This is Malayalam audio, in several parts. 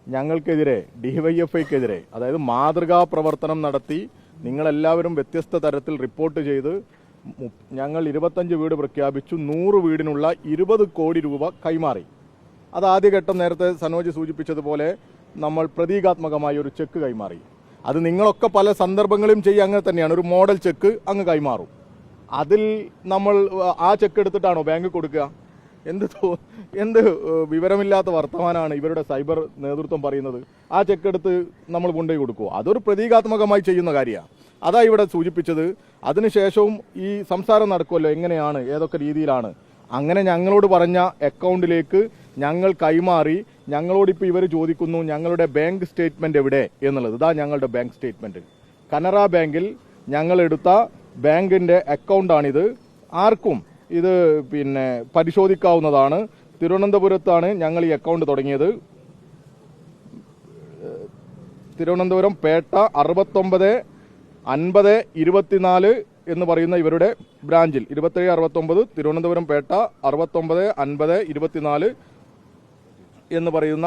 ഞങ്ങൾക്കെതിരെ ഡിവൈഎഫ്ഐക്കെതിരെ അതായത് മാതൃകാ പ്രവർത്തനം നടത്തി നിങ്ങളെല്ലാവരും വ്യത്യസ്ത തരത്തിൽ റിപ്പോർട്ട് ചെയ്ത് ഞങ്ങൾ 25 വീട് പ്രഖ്യാപിച്ചു, 100 വീടിനുള്ള 20 കോടി രൂപ കൈമാറി. അത് ആദ്യഘട്ടം നേരത്തെ സനോജ് സൂചിപ്പിച്ചതുപോലെ നമ്മൾ പ്രതീകാത്മകമായി ഒരു ചെക്ക് കൈമാറി. അത് നിങ്ങളൊക്കെ പല സന്ദർഭങ്ങളിലും ചെയ്യുക അങ്ങനെ തന്നെയാണ്. ഒരു മോഡൽ ചെക്ക് അങ്ങ് കൈമാറും. അതിൽ നമ്മൾ ആ ചെക്ക് എടുത്തിട്ടാണോ ബാങ്ക് കൊടുക്കുക? എന്ത് വിവരമില്ലാത്ത വർത്തമാനമാണ് ഇവരുടെ സൈബർ നേതൃത്വം പറയുന്നത്. ആ ചെക്ക് എടുത്ത് നമ്മൾ കൊണ്ടുപോയി കൊടുക്കുമോ? അതൊരു പ്രതീകാത്മകമായി ചെയ്യുന്ന കാര്യമാണ്. അതാ ഇവിടെ സൂചിപ്പിച്ചത്. അതിനുശേഷവും ഈ സംസാരം നടക്കുമല്ലോ, എങ്ങനെയാണ്, ഏതൊക്കെ രീതിയിലാണ്. അങ്ങനെ ഞങ്ങളോട് പറഞ്ഞ അക്കൗണ്ടിലേക്ക് ഞങ്ങൾ കൈമാറി. ഞങ്ങളോടിപ്പോൾ ഇവർ ചോദിക്കുന്നു ഞങ്ങളുടെ ബാങ്ക് സ്റ്റേറ്റ്മെൻറ്റ് എവിടെ എന്നുള്ളത്. ഇതാ ഞങ്ങളുടെ ബാങ്ക് സ്റ്റേറ്റ്മെൻറ്റ്. കനറ ബാങ്കിൽ ഞങ്ങളെടുത്ത ബാങ്കിൻ്റെ അക്കൗണ്ടാണിത്. ആർക്കും ഇത് പരിശോധിക്കാവുന്നതാണ്. തിരുവനന്തപുരത്താണ് ഞങ്ങൾ ഈ അക്കൗണ്ട് തുടങ്ങിയത്. തിരുവനന്തപുരം പേട്ട 695024 എന്ന് പറയുന്ന ഇവരുടെ ബ്രാഞ്ചിൽ 2769 തിരുവനന്തപുരം പേട്ട 695024 എന്ന് പറയുന്ന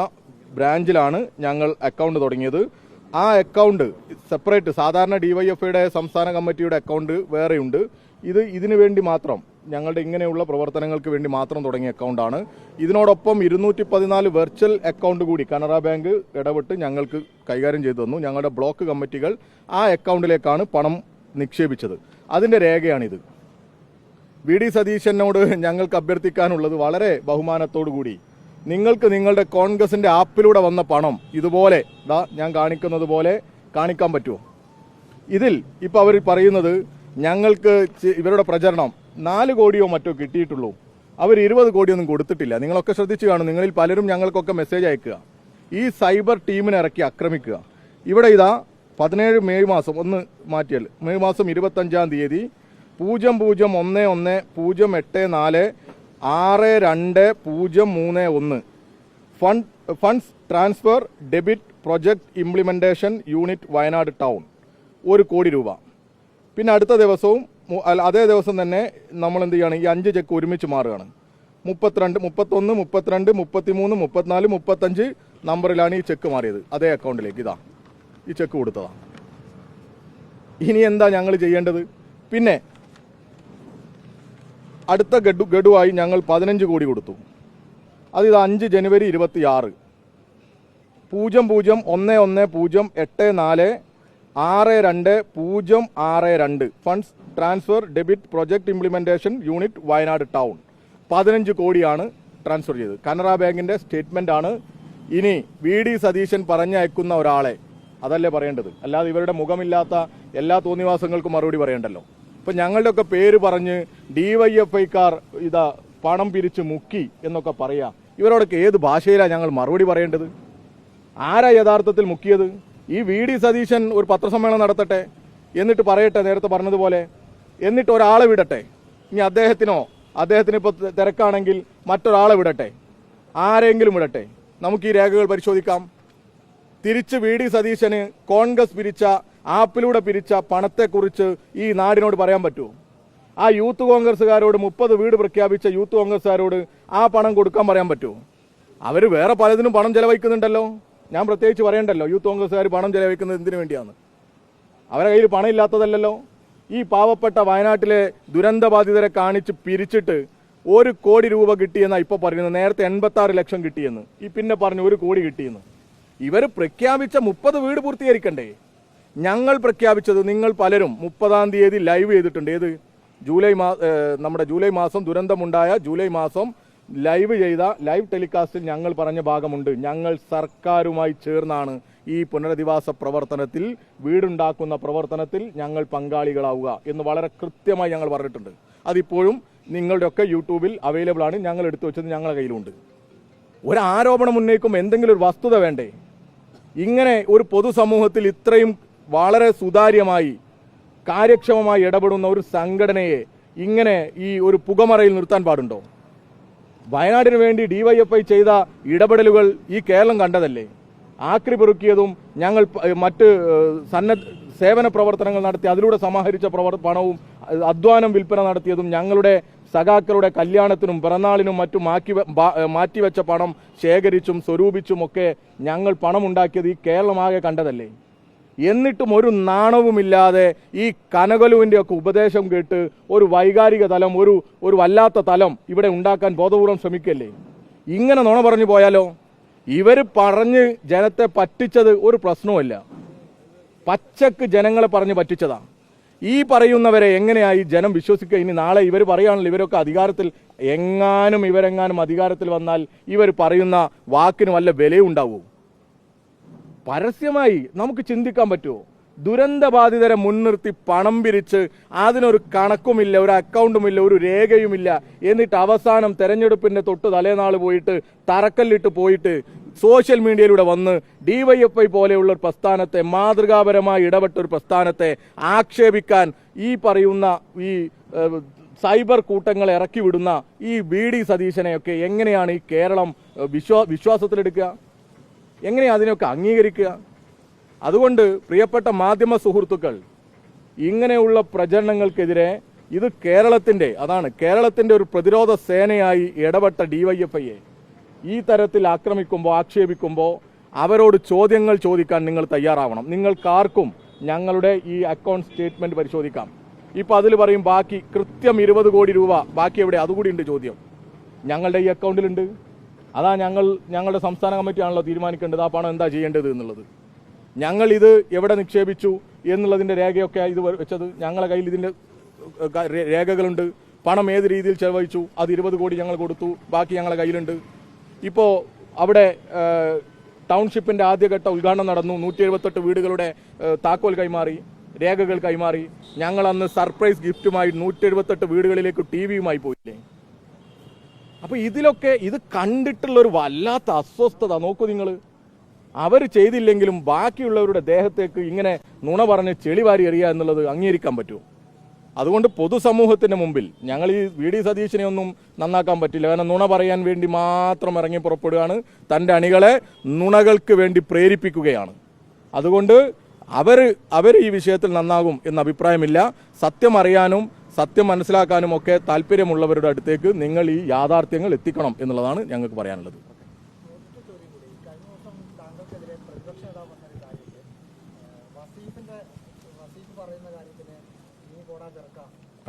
ബ്രാഞ്ചിലാണ് ഞങ്ങൾ അക്കൗണ്ട് തുടങ്ങിയത്. ആ അക്കൗണ്ട് സെപ്പറേറ്റ്, സാധാരണ ഡിവൈഎഫ്ഐയുടെ സംസ്ഥാന കമ്മിറ്റിയുടെ അക്കൗണ്ട് വേറെയുണ്ട്. ഇതിനു വേണ്ടി മാത്രം, ഞങ്ങളുടെ ഇങ്ങനെയുള്ള പ്രവർത്തനങ്ങൾക്ക് വേണ്ടി മാത്രം തുടങ്ങിയ അക്കൗണ്ടാണ്. ഇതിനോടൊപ്പം 214 വെർച്വൽ അക്കൗണ്ട് കൂടി കനറ ബാങ്ക് ഇടപെട്ട് ഞങ്ങൾക്ക് കൈകാര്യം ചെയ്തു തന്നു. ഞങ്ങളുടെ ബ്ലോക്ക് കമ്മിറ്റികൾ ആ അക്കൗണ്ടിലേക്കാണ് പണം നിക്ഷേപിച്ചത്. അതിൻ്റെ രേഖയാണിത്. വി ഡി സതീശനോട് ഞങ്ങൾക്ക് അഭ്യർത്ഥിക്കാനുള്ളത് വളരെ ബഹുമാനത്തോടു കൂടി നിങ്ങൾക്ക് നിങ്ങളുടെ കോൺഗ്രസിൻ്റെ ആപ്പിലൂടെ വന്ന പണം ഇതുപോലെ ഞാൻ കാണിക്കുന്നത് പോലെ കാണിക്കാൻ പറ്റുമോ? ഇതിൽ ഇപ്പോൾ അവർ പറയുന്നത് ഞങ്ങൾക്ക് ഇവരുടെ പ്രചരണം 4 കോടിയോ മറ്റോ കിട്ടിയിട്ടുള്ളൂ, അവർ 20 കോടിയൊന്നും കൊടുത്തിട്ടില്ല. നിങ്ങളൊക്കെ ശ്രദ്ധിച്ചു കാണും. നിങ്ങളിൽ പലരും ഞങ്ങൾക്കൊക്കെ മെസ്സേജ് അയക്കുക, ഈ സൈബർ ടീമിനെ ഇറക്കി ആക്രമിക്കുക. ഇവിടെ ഇതാ 17 മെയ് മാസം, ഒന്ന് മാറ്റിയാൽ മെയ് മാസം 25-ാം തീയതി 001104620231 funds transfer debit project implementation unit Wayanad town 1 കോടി രൂപ. പിന്നെ അടുത്ത ദിവസവും അതേ ദിവസം തന്നെ നമ്മൾ എന്ത് ചെയ്യുകയാണ്, ഈ 5 ചെക്ക് ഒരുമിച്ച് മാറുകയാണ്. 32, 31, 32, 33, 34, 35 നമ്പറിലാണ് ഈ ചെക്ക് മാറിയത്. അതേ അക്കൗണ്ടിലേക്ക് ഇതാ ഈ ചെക്ക് കൊടുത്തതാണ്. ഇനി എന്താ ഞങ്ങൾ ചെയ്യേണ്ടത്? പിന്നെ അടുത്ത ഗഡുവായി ഞങ്ങൾ 15 കോടി കൊടുത്തു. അതിത് 5 ജനുവരി 26 0010846262 funds transfer debit project implementation unit Wayanad town 15 കോടിയാണ് ട്രാൻസ്ഫർ ചെയ്തത്. കനറ ബാങ്കിന്റെ സ്റ്റേറ്റ്മെന്റ് ആണ്. ഇനി വി ഡി സതീശൻ പറഞ്ഞയക്കുന്ന ഒരാളെ അതല്ലേ പറയേണ്ടത്, അല്ലാതെ ഇവരുടെ മുഖമില്ലാത്ത എല്ലാ തോന്നിവാസങ്ങൾക്കും മറുപടി പറയണ്ടല്ലോ. ഇപ്പം ഞങ്ങളുടെയൊക്കെ പേര് പറഞ്ഞ് ഡിവൈഎഫ്ഐക്കാർ പണം പിരിച്ച് മുക്കി എന്നൊക്കെ പറയാം. ഇവരോടൊക്കെ ഏത് ഭാഷയിലാണ് ഞങ്ങൾ മറുപടി പറയേണ്ടത്? ആരാ യഥാർത്ഥത്തിൽ മുക്കിയത്? ഈ വി ഡി സതീശൻ ഒരു പത്രസമ്മേളനം നടത്തട്ടെ, എന്നിട്ട് പറയട്ടെ നേരത്തെ പറഞ്ഞതുപോലെ, എന്നിട്ട് ഒരാളെ വിടട്ടെ. ഇനി അദ്ദേഹത്തിന് ഇപ്പോൾ തിരക്കാണെങ്കിൽ മറ്റൊരാളെ വിടട്ടെ, ആരെങ്കിലും വിടട്ടെ. നമുക്ക് ഈ രേഖകൾ പരിശോധിക്കാം. തിരിച്ച് വി ഡി സതീശന് കോൺഗ്രസ് പിരിച്ച, ആപ്പിലൂടെ പിരിച്ച പണത്തെക്കുറിച്ച് ഈ നാടിനോട് പറയാൻ പറ്റുമോ? ആ യൂത്ത് കോൺഗ്രസ്സുകാരോട് 30 വീട് പ്രഖ്യാപിച്ച യൂത്ത് കോൺഗ്രസ്സുകാരോട് ആ പണം കൊടുക്കാൻ പറയാൻ പറ്റുമോ? അവർ വേറെ പലതിനും പണം ചെലവഴിക്കുന്നുണ്ടല്ലോ. ഞാൻ പ്രത്യേകിച്ച് പറയണ്ടല്ലോ യൂത്ത് കോൺഗ്രസ്സുകാർ പണം ചെലവഴിക്കുന്നത് എന്തിനു വേണ്ടിയാണ്? അവരുടെ കയ്യിൽ പണം ഇല്ലാത്തതല്ലല്ലോ. ഈ പാവപ്പെട്ട വയനാട്ടിലെ ദുരന്തബാധിതരെ കാണിച്ച് പിരിച്ചിട്ട് 1 കോടി രൂപ കിട്ടിയെന്നാണ് ഇപ്പോൾ പറയുന്നത്. നേരത്തെ 86 ലക്ഷം കിട്ടിയെന്ന്, ഈ പിന്നെ പറഞ്ഞു 1 കോടി കിട്ടിയെന്ന്. ഇവർ പ്രഖ്യാപിച്ച 30 വീട് പൂർത്തീകരിക്കണ്ടേ? ഞങ്ങൾ പ്രഖ്യാപിച്ചത് നിങ്ങൾ പലരും 30-ാം തീയതി ലൈവ് ചെയ്തിട്ടുണ്ട്. ഏത് നമ്മുടെ ജൂലൈ മാസം ദുരന്തമുണ്ടായ ജൂലൈ മാസം ലൈവ് ടെലികാസ്റ്റിൽ ഞങ്ങൾ പറഞ്ഞ ഭാഗമുണ്ട്. ഞങ്ങൾ സർക്കാരുമായി ചേർന്നാണ് ഈ പുനരധിവാസ പ്രവർത്തനത്തിൽ, വീടുണ്ടാക്കുന്ന പ്രവർത്തനത്തിൽ ഞങ്ങൾ പങ്കാളികളാവുക എന്ന് വളരെ കൃത്യമായി ഞങ്ങൾ പറഞ്ഞിട്ടുണ്ട്. അതിപ്പോഴും നിങ്ങളുടെയൊക്കെ യൂട്യൂബിൽ അവൈലബിൾ ആണ്. ഞങ്ങൾ എടുത്തു വെച്ചത് ഞങ്ങളുടെ കയ്യിലുണ്ട്. ഒരു ആരോപണം ഉന്നയിക്കുമ്പോൾ എന്തെങ്കിലും ഒരു വസ്തുത വേണ്ടേ? ഇങ്ങനെ ഒരു പൊതുസമൂഹത്തിൽ ഇത്രയും വളരെ സുതാര്യമായി കാര്യക്ഷമമായി ഇടപെടുന്ന ഒരു സംഘടനയെ ഇങ്ങനെ ഈ ഒരു പുകമറയിൽ നിർത്താൻ പാടുണ്ടോ? വയനാടിന് വേണ്ടി ഡിവൈഎഫ്ഐ ചെയ്ത ഇടപെടലുകൾ ഈ കേരളം കണ്ടതല്ലേ? ആക്രി പെറുക്കിയതും ഞങ്ങൾ മറ്റ് സേവന പ്രവർത്തനങ്ങൾ നടത്തി അതിലൂടെ സമാഹരിച്ച പണവും അധ്വാനം വിൽപ്പന നടത്തിയതും ഞങ്ങളുടെ സഖാക്കളുടെ കല്യാണത്തിനും പിറന്നാളിനും മറ്റും മാറ്റിവെച്ച പണം ശേഖരിച്ചും സ്വരൂപിച്ചുമൊക്കെ ഞങ്ങൾ പണമുണ്ടാക്കിയത് ഈ കേരളമാകെ കണ്ടതല്ലേ? എന്നിട്ടും ഒരു നാണവുമില്ലാതെ ഈ കനകലുവിൻ്റെ ഒക്കെ ഉപദേശം കേട്ട് ഒരു വൈകാരിക തലം, ഒരു വല്ലാത്ത തലം ഇവിടെ ഉണ്ടാക്കാൻ ബോധപൂർവം ശ്രമിക്കല്ലേ? ഇങ്ങനെ നുണ പറഞ്ഞു പോയാലോ? ഇവർ പറഞ്ഞ് ജനത്തെ പറ്റിച്ചത് ഒരു പ്രശ്നവുമല്ല, പച്ചക്ക് ജനങ്ങളെ പറഞ്ഞ് പറ്റിച്ചതാ. ഈ പറയുന്നവരെ എങ്ങനെയായി ജനം വിശ്വസിക്കുക? ഇനി നാളെ ഇവർ പറയുകയാണല്ലോ ഇവരൊക്കെ അധികാരത്തിൽ, ഇവരെങ്ങാനും അധികാരത്തിൽ വന്നാൽ ഇവർ പറയുന്ന വാക്കിന് വല്ല വിലയുണ്ടാവൂ? പരസ്യമായി നമുക്ക് ചിന്തിക്കാൻ പറ്റുമോ? ദുരന്തബാധിതരെ മുൻനിർത്തി പണം പിരിച്ച് അതിനൊരു കണക്കുമില്ല, ഒരു അക്കൗണ്ടുമില്ല, ഒരു രേഖയുമില്ല. എന്നിട്ട് അവസാനം തെരഞ്ഞെടുപ്പിന്റെ തൊട്ട് തലേനാൾ പോയിട്ട് തറക്കല്ലിട്ട് പോയിട്ട് സോഷ്യൽ മീഡിയയിലൂടെ വന്ന് DYFI പോലെയുള്ള ഒരു പ്രസ്ഥാനത്തെ, മാതൃകാപരമായി ഇടപെട്ട ഒരു പ്രസ്ഥാനത്തെ ആക്ഷേപിക്കാൻ ഈ പറയുന്ന ഈ സൈബർ കൂട്ടങ്ങളെ ഇറക്കി വിടുന്ന ഈ VD സതീശനെയൊക്കെ എങ്ങനെയാണ് ഈ കേരളം വിശ്വാസത്തിലെടുക്കുക? എങ്ങനെയാണ് അതിനൊക്കെ അംഗീകരിക്കുക? അതുകൊണ്ട് പ്രിയപ്പെട്ട മാധ്യമ സുഹൃത്തുക്കൾ, ഇങ്ങനെയുള്ള പ്രചരണങ്ങൾക്കെതിരെ ഇത് കേരളത്തിന്റെ ഒരു പ്രതിരോധ സേനയായി ഇടപെട്ട DYFIയെ ഈ തരത്തിൽ ആക്ഷേപിക്കുമ്പോൾ അവരോട് ചോദ്യങ്ങൾ ചോദിക്കാൻ നിങ്ങൾ തയ്യാറാവണം. നിങ്ങൾക്കാർക്കും ഞങ്ങളുടെ ഈ അക്കൗണ്ട് സ്റ്റേറ്റ്മെന്റ് പരിശോധിക്കാം. ഇപ്പൊ അതിൽ പറയും ബാക്കി കൃത്യം 20 കോടി രൂപ ബാക്കി എവിടെ? അതുകൂടി ഉണ്ട് ചോദ്യം. ഞങ്ങളുടെ ഈ അക്കൗണ്ടിലുണ്ട്. അതാ ഞങ്ങളുടെ സംസ്ഥാന കമ്മിറ്റിയാണല്ലോ തീരുമാനിക്കേണ്ടത് ആ പണം എന്താ ചെയ്യേണ്ടത് എന്നുള്ളത്. ഞങ്ങൾ ഇത് എവിടെ നിക്ഷേപിച്ചു എന്നുള്ളതിന്റെ രേഖയൊക്കെ ഇത് വെച്ചത്. ഞങ്ങളുടെ കയ്യിൽ ഇതിന്റെ രേഖകളുണ്ട്. പണം ഏത് രീതിയിൽ ചെലവഴിച്ചു അത് 20 കോടി ഞങ്ങൾ കൊടുത്തു, ബാക്കി ഞങ്ങളുടെ കയ്യിലുണ്ട്. ഇപ്പോൾ അവിടെ ടൗൺഷിപ്പിന്റെ ആദ്യഘട്ട ഉദ്ഘാടനം നടന്നു. 178 വീടുകളുടെ താക്കോൽ കൈമാറി, രേഖകൾ കൈമാറി. ഞങ്ങൾ അന്ന് സർപ്രൈസ് ഗിഫ്റ്റുമായി 178 വീടുകളിലേക്ക് TV-യുമായി പോയില്ലേ? അപ്പൊ ഇതിലൊക്കെ ഇത് കണ്ടിട്ടുള്ള ഒരു വല്ലാത്ത അസ്വസ്ഥത നോക്കൂ നിങ്ങൾ. അവർ ചെയ്തില്ലെങ്കിലും ബാക്കിയുള്ളവരുടെ ദേഹത്തേക്ക് ഇങ്ങനെ നുണ പറഞ്ഞ് ചെളിവാരി എറിയുക എന്നുള്ളത് അംഗീകരിക്കാൻ പറ്റുമോ? അതുകൊണ്ട് പൊതുസമൂഹത്തിന്റെ മുമ്പിൽ ഞങ്ങൾ ഈ VD സതീശനെ ഒന്നും നന്നാക്കാൻ പറ്റില്ല. കാരണം നുണ പറയാൻ വേണ്ടി മാത്രം ഇറങ്ങി പുറപ്പെടുകയാണ്, തൻ്റെ അണികളെ നുണകൾക്ക് വേണ്ടി പ്രേരിപ്പിക്കുകയാണ്. അതുകൊണ്ട് അവർ ഈ വിഷയത്തിൽ നന്നാകും എന്ന അഭിപ്രായമില്ല. സത്യം അറിയാനും സത്യം മനസ്സിലാക്കാനും ഒക്കെ താല്പര്യമുള്ളവരുടെ അടുത്തേക്ക് നിങ്ങൾ ഈ യാഥാർത്ഥ്യങ്ങൾ എത്തിക്കണം എന്നുള്ളതാണ് ഞങ്ങൾക്ക് പറയാനുള്ളത്.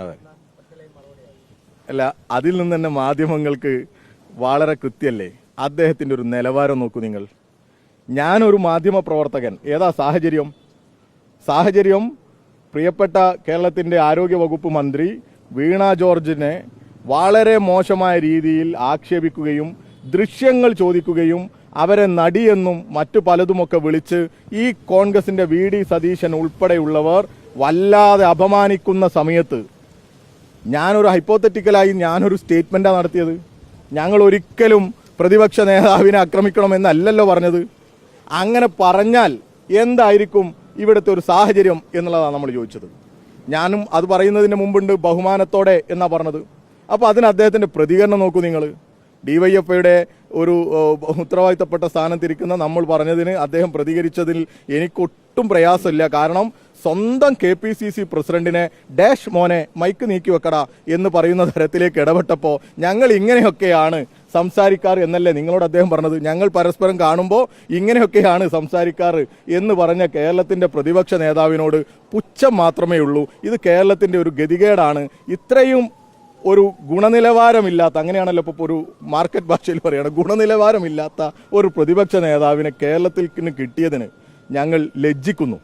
അതെ, അല്ല, അതിൽ നിന്ന് തന്നെ മാധ്യമങ്ങൾക്ക് വളരെ കൃത്യല്ലേ അദ്ദേഹത്തിന്റെ ഒരു നിലവാരം നോക്കൂ നിങ്ങൾ. ഞാനൊരു മാധ്യമ പ്രവർത്തകൻ, ഏതാ സാഹചര്യം പ്രിയപ്പെട്ട കേരളത്തിന്റെ ആരോഗ്യ വകുപ്പ് മന്ത്രി വീണ ജോർജിനെ വളരെ മോശമായ രീതിയിൽ ആക്ഷേപിക്കുകയും ദൃശ്യങ്ങൾ ചോദിക്കുകയും അവരെ നടിയെന്നും മറ്റു പലതുമൊക്കെ വിളിച്ച് ഈ കോൺഗ്രസിന്റെ VD സതീശൻ ഉൾപ്പെടെയുള്ളവർ വല്ലാതെ അപമാനിക്കുന്ന സമയത്ത് ഞാനൊരു സ്റ്റേറ്റ്മെന്റാണ് നടത്തിയത്. ഞങ്ങൾ ഒരിക്കലും പ്രതിപക്ഷ നേതാവിനെ ആക്രമിക്കണമെന്നല്ലല്ലോ പറഞ്ഞത്. അങ്ങനെ പറഞ്ഞാൽ എന്തായിരിക്കും ഇവിടുത്തെ ഒരു സാഹചര്യം എന്നുള്ളതാണ് നമ്മൾ ചോദിച്ചത്. ഞാനും അത് പറയുന്നതിന് മുമ്പുണ്ട് ബഹുമാനത്തോടെ എന്നാ പറഞ്ഞത്. അപ്പോൾ അതിന് അദ്ദേഹത്തിന്റെ പ്രതികരണം നോക്കൂ നിങ്ങൾ. DYFIയുടെ ഒരു ഉത്തരവാദിത്തപ്പെട്ട സ്ഥാനത്തിരിക്കുന്ന നമ്മൾ പറഞ്ഞതിന് അദ്ദേഹം പ്രതികരിച്ചതിൽ എനിക്കൊട്ടും പ്രയാസമില്ല. കാരണം സ്വന്തം KPCC പ്രസിഡന്റിനെ ഡാഷ് മോനെ മൈക്ക് നീക്കി വെക്കടാ എന്ന് പറയുന്ന തരത്തിലേക്ക് ഇടപെട്ടപ്പോൾ ഞങ്ങൾ ഇങ്ങനെയൊക്കെയാണ് സംസാരിക്കാറ് എന്നല്ലേ നിങ്ങളോട് അദ്ദേഹം പറഞ്ഞത്. ഞങ്ങൾ പരസ്പരം കാണുമ്പോൾ ഇങ്ങനെയൊക്കെയാണ് സംസാരിക്കാറ് എന്ന് പറഞ്ഞ കേരളത്തിന്റെ പ്രതിപക്ഷ നേതാവിനോട് പുച്ഛം മാത്രമേ ഉള്ളൂ. ഇത് കേരളത്തിന്റെ ഒരു ഗതികേടാണ്. ഇത്രയും ഒരു ഗുണനിലവാരമില്ലാത്ത, അങ്ങനെയാണല്ലോ ഇപ്പോൾ ഒരു മാർക്കറ്റ് ഭാഷയിൽ പറയുകയാണ്, ഗുണനിലവാരമില്ലാത്ത ഒരു പ്രതിപക്ഷ നേതാവിനെ കേരളത്തിൽ കിട്ടിയതിന് ഞങ്ങൾ ലജ്ജിക്കുന്നു.